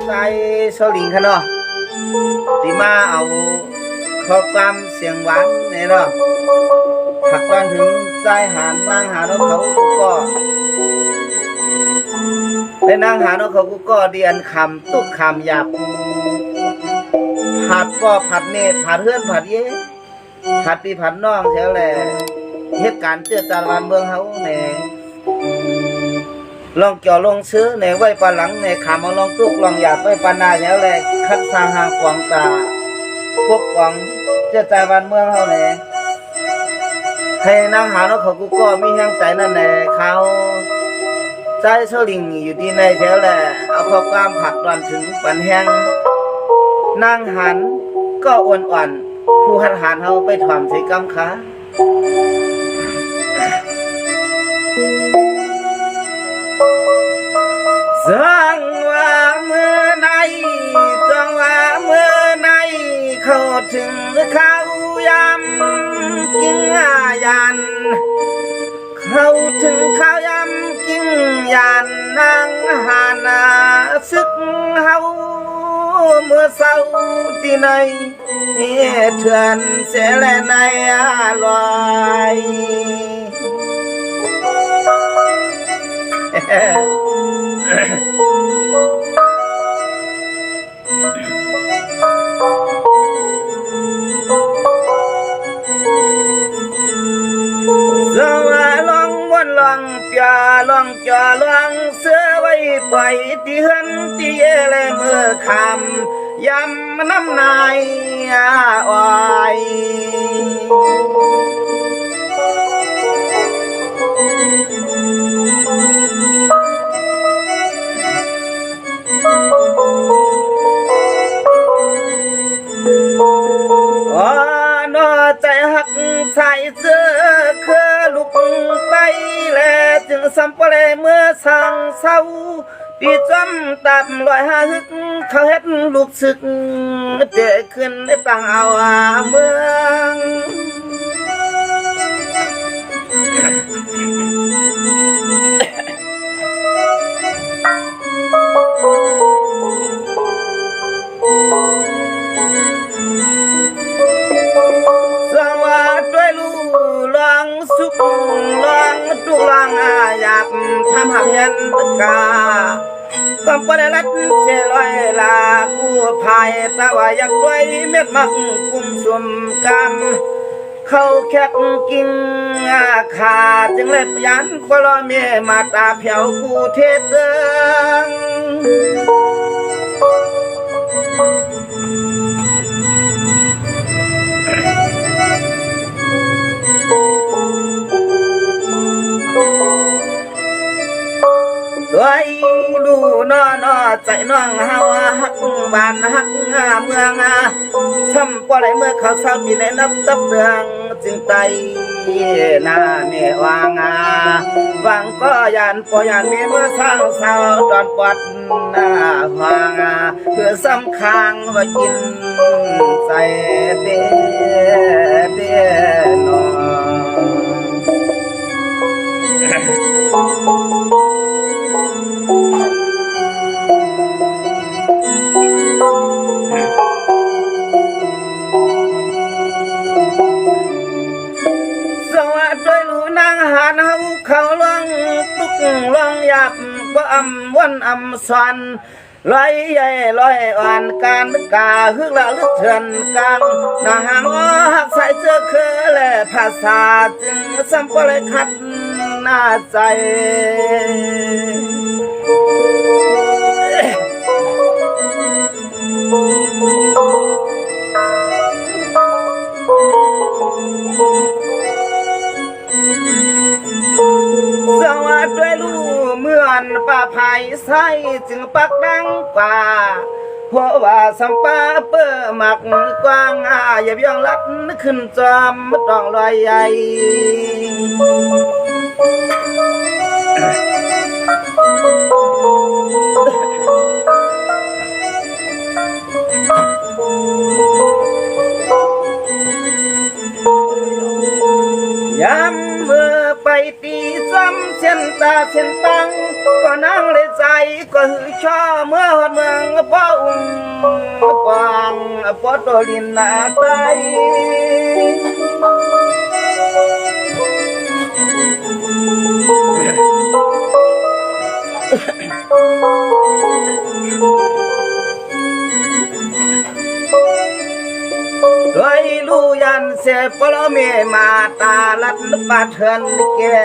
ใจโซลิงค่ะเนาะตีมาเอาข้อความเสียงหวานเนี่ยเนาะผักวันถึงใจหานนางหานกเขาก็ได้นางหานกเขาก็เดียนคำตุกคำหยาบผัดก็ผัดเนตผัดเฮือนผัดเย่ผัดปีผัดน้องแถวแหล่เหตุการณ์เจือจานวันเมืองเขาเนี่ยลองเกี่ยวลงซื้อในไว้ปลาหลังในขามาลองตุกลองหยาบไว้ปลานาแถวแหล่คัดสร้างหางกวางตาพวกกวางเจือจานวันเมืองเขาเนี่ยให้นางหานกเขาก็มีแห่งใจนั่นแหละเขาใจเสลิงอยู่ที่ในแถวแหละเอาข้อความผักตอนถึงปันแห้งนางหันก็อ่อนๆผู้หันหันเขาไปถอมใส่กำขาจังว่าเมื่อไหนจังว่าเมื่อไหนเข้าถึงข้าวยำกินยันเข้าถึงข้าวยำกินยันนางหานาซึกเฮาเมื่อเศร้าที่ไหนเถื่อนเสียแลในลอยสว่าลองวนลองเปียลองจ่อลองเสื้อไว้ปล่อยที่เฮือนที่เย่เลยเมื่อคำยำน้ำนายอ้อยนอใจหักใส่เสื้อคือลุกไปแลจึงสัมปะเลเมื่อสั่งเศร้าปีจำตับลอยหาฮึกเขาเฮ็ดลูกศึกเด็กขึ้นได้ปังเอาเมืองสุกลองตุลองหยาบทำหักยันตะกาต้องปฏิรัติเสียลอยลากู้ภัยตะว่าอยากด้วยเม็ดมักกุมสุมกำเข้าแคกกิ่งขาจึงเล็บยันควลเมียมาตาเผียวกูเทศเดิงด้วยดูนอนอใจน้องเฮาฮักบ้านฮักเมืองซ้ำปอไหลเมื่อเขาเศร้าปีในนับตับเดืองจึงไตหน้าเมวางวางก็ยันปยันมีเมื่อสร้างเศร้าตอนปวดหน้าหางเพื่อซ้ำค้างว่ากินใส่เตี้ยนเขาลองตุกลองหยับก็อำวันอำสันลอยใหญ่ลอยอ่อนการกาฮึกละลึกเถื่อนกลางนาหางหักใส่เสื้อเคอและภาษาจึงซ้ำก็เลยขัดหน้าใจสวัสดีลูกเมื่อนป่าไผ่ใส่จึงปักดังกว่าเพราะว่าสัมปาเปิดหมักกว้างอย่าเบี้ยงลัดขึ้นจอมต้องลอยใหญ่ยามเมื่อไปตีซ้ำเส้นตาเส้นตังก็นั่งเลยใจก็หือช ก็เมื่อหดเมืองป้าอุ้งปางปอตลินนาใจด้วยลูยันเสปลเมมาตาลัดปาเถินแก่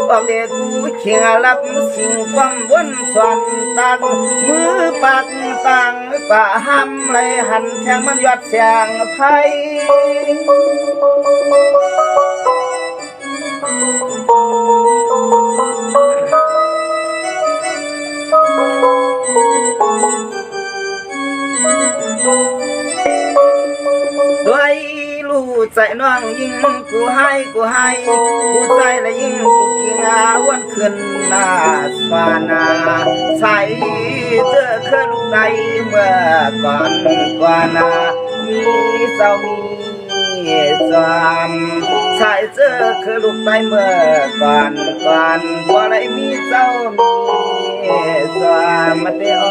ออกเด็กกูเขียรับสิ่งความวนสอนตังมือปักตังป่าห้ำไหลหันแทงมันยอดเสียงไพ่ด้วยลูใจน้องยิ่งกูให้กูใจและยิ่งกูกิงาวันขึ้นหน้าสวานาใส่เจอเคลื่อนใจเมื่อก่อนนามีเศร้ามีสามใส่เจอเคลื่อนใจเมื่อก่อนบ่ได้มีเศร้ามีสามมาเดียว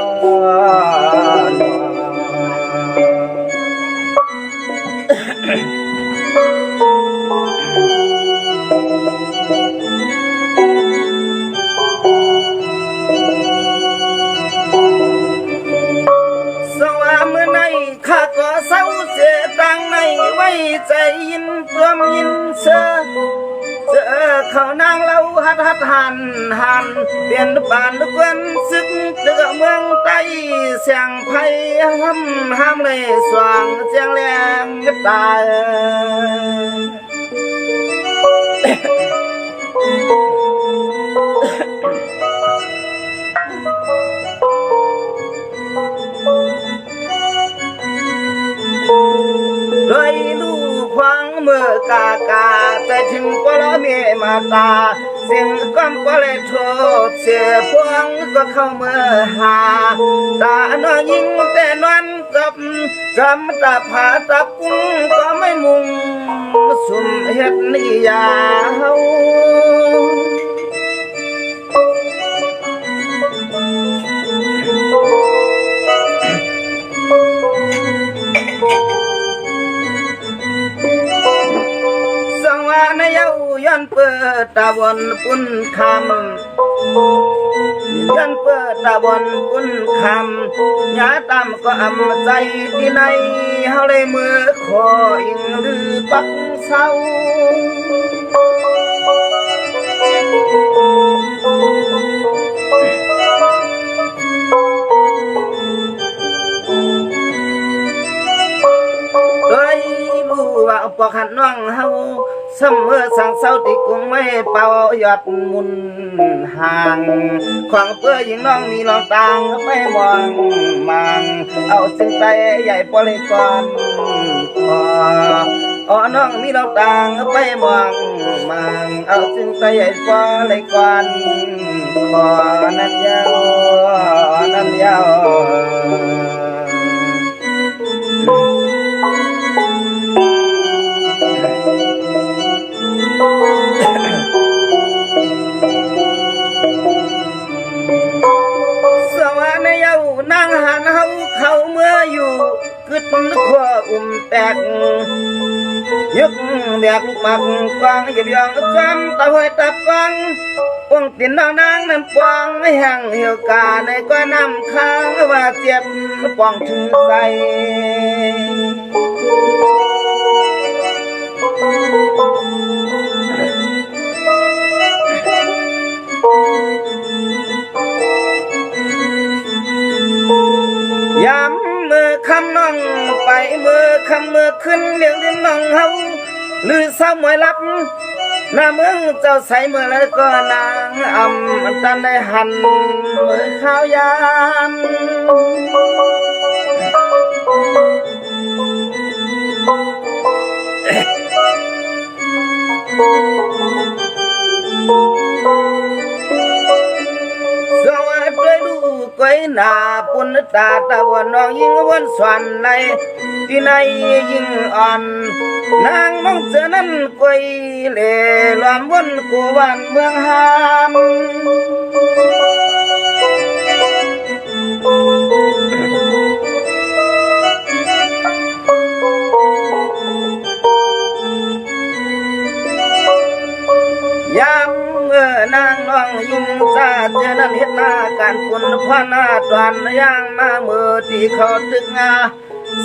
ข้าก็เศร้าเสียตังในไว้ใจยินเพื่อมยินเจอเขานางเล่าหัดหันเปลี่ยนบ้านทุกวันซึกเตือเมืองใต้เสียงไผ่ห้ำเลยสว่างเสียงแรงตาด้วยลูกฟังเมื่อกากาแต่ถึงก็ละเมมาตาเสียงก้มก็เลยโทษเสียพวงก็เข้าเมื่อหาตาหน้ายิ่งแต่นอนจำตาผาตากุ้งก็ไม่มุงสุ่มเฮ็ดนิยาเฮาย้อนเปิดตาบนปุ่นคำย้อนเปิดตาบนปุ่นคำยาตามก็อำใจที่ในเฮาเลยมือขออิงหรือปักเศร้าด้วยรู้ว่าปอกหันน้องเฮาเสมอสั่งเศร้าติกุ้งไม่เป่ายอดมุนห่างขวางเพื่อยิงน้องมีน้องต่างไปมองมังเอาจึงใจใหญ่ปลิกรขอน้องมีน้องต่างไปมองมังเอาจึงใจใหญ่ปลิกรขอนั้นยาวนั่งหันเขาเมื่ออยู่กึดขั้วแตกยึกแบกลูกหมักกวางหยิบยองจำตาหอยตาฟังปงตินนางน้ำปองให้แห้งเหี่ยวกาในก้อนน้ำค้างว่าเจ็บปองถึงใจยามมือคำน้องไปมือคำมือขึ้นเลี้ยงดินน้องเฮาหรือสาวมวยลับหน้าเมืองเจ้าใส่เมื่อไรก็นางตันได้หันมือข้าวยามสวัสดีลูกก้อยหน้าปุ่นตาตะวันน้องยิ่งวันสวนในที่ไหนยิ่งอ่อนนางมองเจอนั้นก้อยเล่ลอมวนกูวันเมืองหาม ตอนย่างมาเมื่อที่เขาตึกงา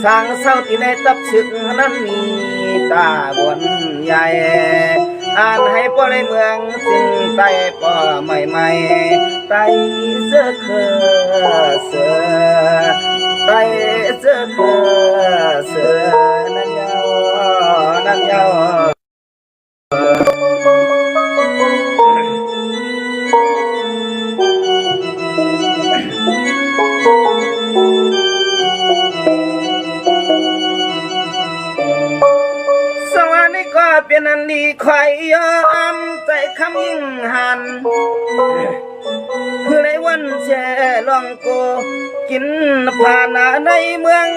สร้างเศร้าที่ในตับชึกนั้นมีตาบนใหญ่อ่านให้พ่อในเมืองจึงไต่ป่อใหม่ๆไต่เสื้อเคอเสือไต่เสื้อเคอเสือนั่นยาวนั่นยาวก็เป็นอันดีคอยยอมใจคำยิ่งหันคือในวันแช่ลองโกกินผ่านาในเมือง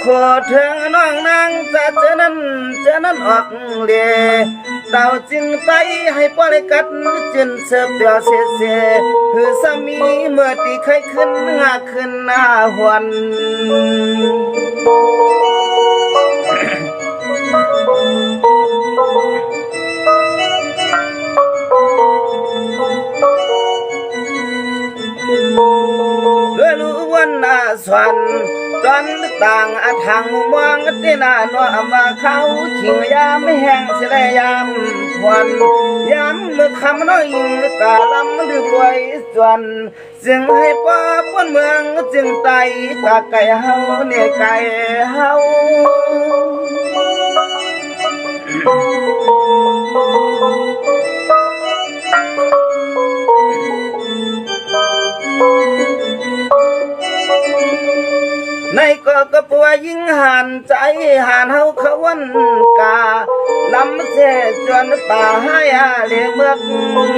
ขอเถิงน้องนางจะเจอนั้นออกเลียเต่าจึงไปให้ปล่อยกัดจนเสือเปียวเสียคือสามีเมื่อตีไข้ขึ้นงาขึ้นหน้าหวนด้วยรู้วันนาสวนตอนต่างอาทางมองตีนาโนอามาเขาขิงยามไม่แห้งเสียยามพวนยามเมื่อคำน้อยยิงกาลำดื้อรวยส่วนจึงให้ป้าบนเมืองจึงไตตาไก่เฮาเนี่ยไก่เฮาในก็กระปัวยิ่งหันใจหันเฮาเขาวันกาลำเสจวนป่าให้อาเลี้ยเมือก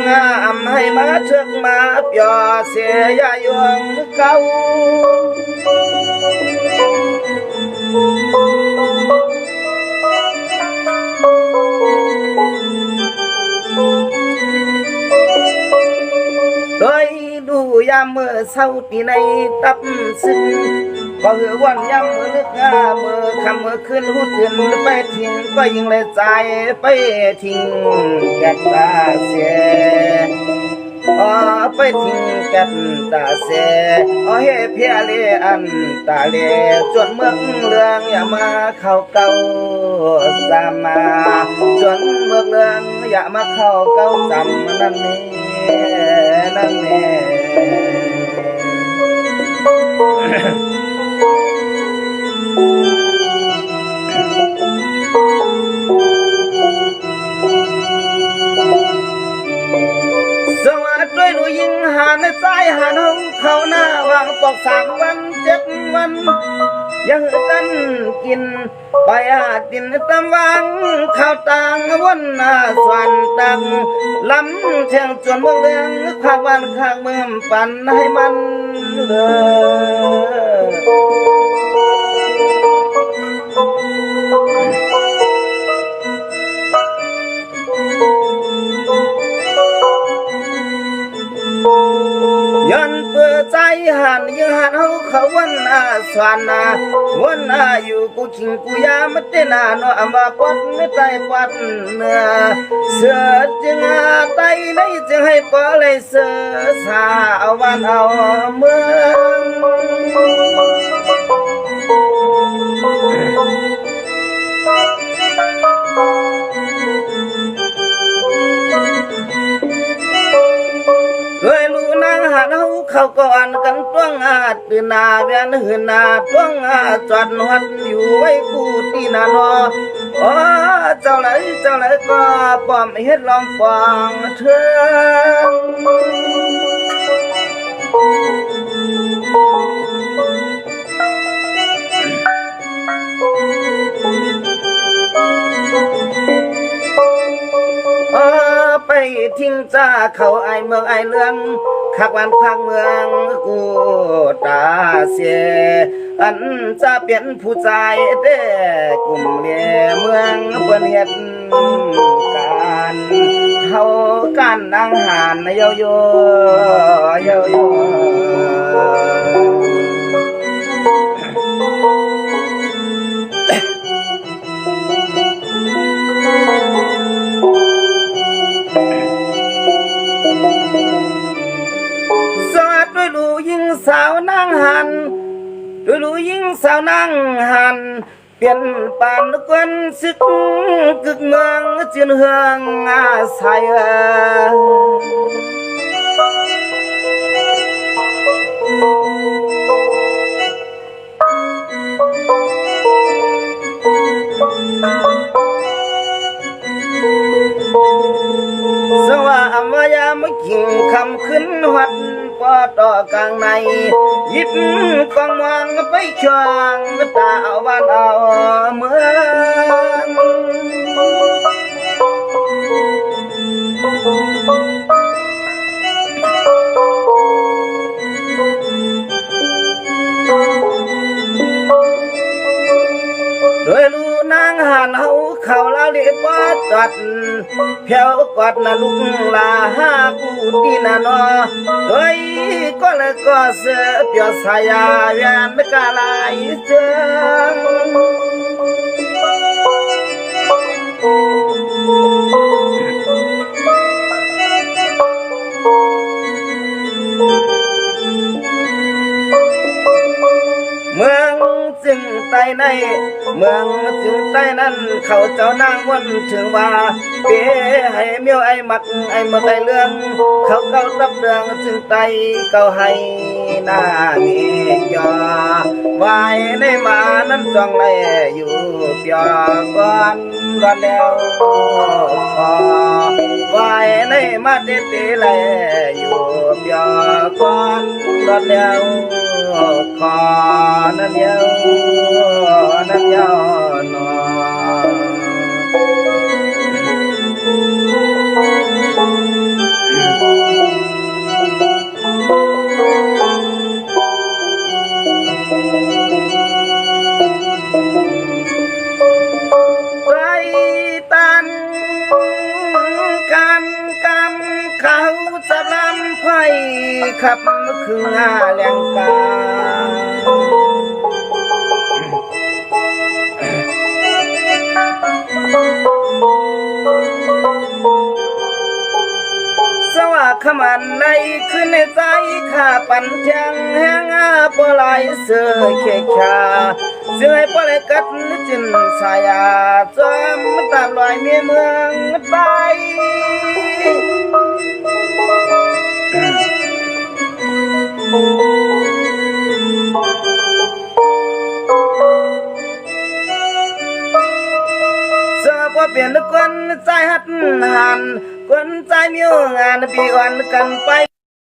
งามให้มาเชือกมาเปียเสียยายวงเก่าโดยดูยามเมื่อเศร้าที่ในตับซึ้งก็คือวันยามเมื่อลึกเมื่อคำเมื่อคืนหูตื่นไปทิ้งก็ยิ่งเลยใจไปทิ้งแก่ตาเสียไปทิ้งแก่ตาเสียเฮเพียเลอันตาเลจนเมืองเรืองอย่ามาเข้าเก่าสามาจนเมืองเรืองอย่ามาเข้าเก่าจำนั่นนี่นั่นนี่สวัสดีดูยิงหาในใจหาห้องเขาหน้าวางปอก3 วัน7 วันยังกันกินไปดินตำวังข้าวตังวันสวนตังลำเชียงจนเมืองเลี้ยงข้างบ้านข้างเมืองปั่นให้มันเลยย้อนเปิดใจหันยังหันเขาวันสวนวันอยู่กูชิงกูยามเตนาโนอามาปดไม่ไตปดเนื้อเสือจึงไตในจึงให้ปอเลยเสือสาวันเอาเมืองด้วยรู้นางหันเขาก่อนกันต้วงตื่นนาเวียนหืนนาต้วงจอดนวดอยู่ไว้กูตีนานอเจ้าไหลก็ป้อมเฮ็ดลองปองเถิงไปทิ้งจ้าเขาไอเมืองไอเรื่องขักวันข้างเมืองกูตาเสียอันจะเป็นผู้ใจเด้กลุ่มเลี้ยเมืองเพื่อนเฮ็ดการเขาการนั่งหานโยโยสาว รู้ยิ่งสาวนั่งหันเปลี่ยนปานนึกวันซึกกึกเมืองจืนเฮืองอาศัยสว่าอมายามกิ่งคำขึ้นหัดปอต่อกลางในหยิบกองมองไปช่วงตาวันเอาเมืองโดยรู้นางหันเฮาเขาลาเลียปอจัดเพียวกอดนะลุกลาหากูตีนานอเฮ้ยก็เลยก็เสือเปียวสายาเวียนกาลายเจิงเมืองจึงใต้ในเมืองจึงใต้นั้นเขาเจ้านางวันถึงว่าเปให้เมียวไอ้มักไอ้เมื่อไอ้เรื่องเขาเก่าตับเรื่องจึงไต้เก่าให้หน้ามีจอไว้ในมานั้นจ้องเลยอยู่เปียก่อนรันแล้วขอไว้ในมาเตเตเลยอยู่เปียก่อนรันแล้วขอนั่นเดียวนั่นยาวนอไรตันกันกำเขาจะลำไฟขับคืองาแหลงกาสว่าขมันในขึ้นในใจข้าปั่นเทียงแห้งอาปลายเสือเขชาเสือปลายกัดจินสายาจอมตามลอยเมียเมืองไปเปลี่ยนกวนใจหัดหันกวนใจมีงานปีวันกันไป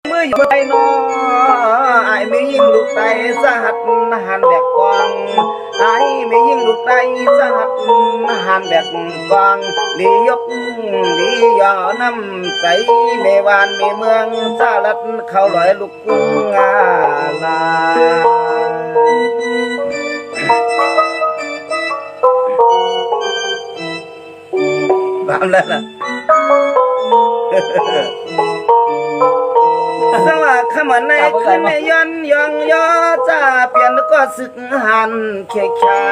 เมื่ออยู่ไปนอไอ้ไม่ยิ่งลูกไตสหัดหันแบบกวางไอ้ไม่ยิ่งลูกไตสหัดหันแบบกวางลียกลียอน้ำใจเมวานเมเมืองสาลัดเขาลอยลูกกุ้งงาลาบ้ามแล้วล่ะสว่าขมันในขึ้นในย้อนยองยอจะเปลี่ยนก็สึกหันเขชา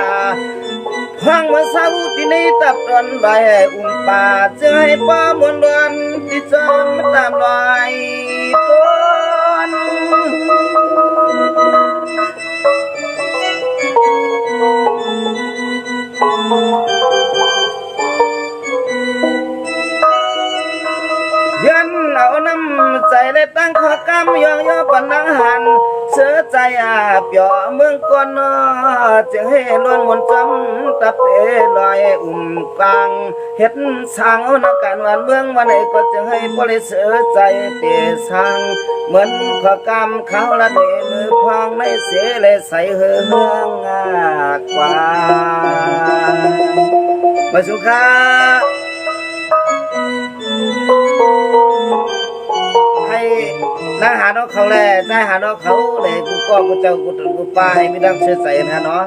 พังว่าสาวที่ในตับตอนใบป่าจะให้ป้ามวนดวนที่จอมตามลอยต้นยันเอาน้ำใจเลยตั้งขอกำยองยอปันนังหันเสือใจเปียเมืองก่อนจึงให้ล้วนมนจำตับเตลอยกลางเฮ็ดสร้างเอานักการวันเมืองวันไหนก็จึงให้บริเสือใจเตะสร้างเหมือนขอกำเขาละเดมือพองในเสเลยใส่เฮืองกว่ามาสุขาให้นางหาดอกเขาแลนายหาดอกเขาเลยกูก็กูเจ้ากูปลาให้มีดังเชื่อใจนะเนาะ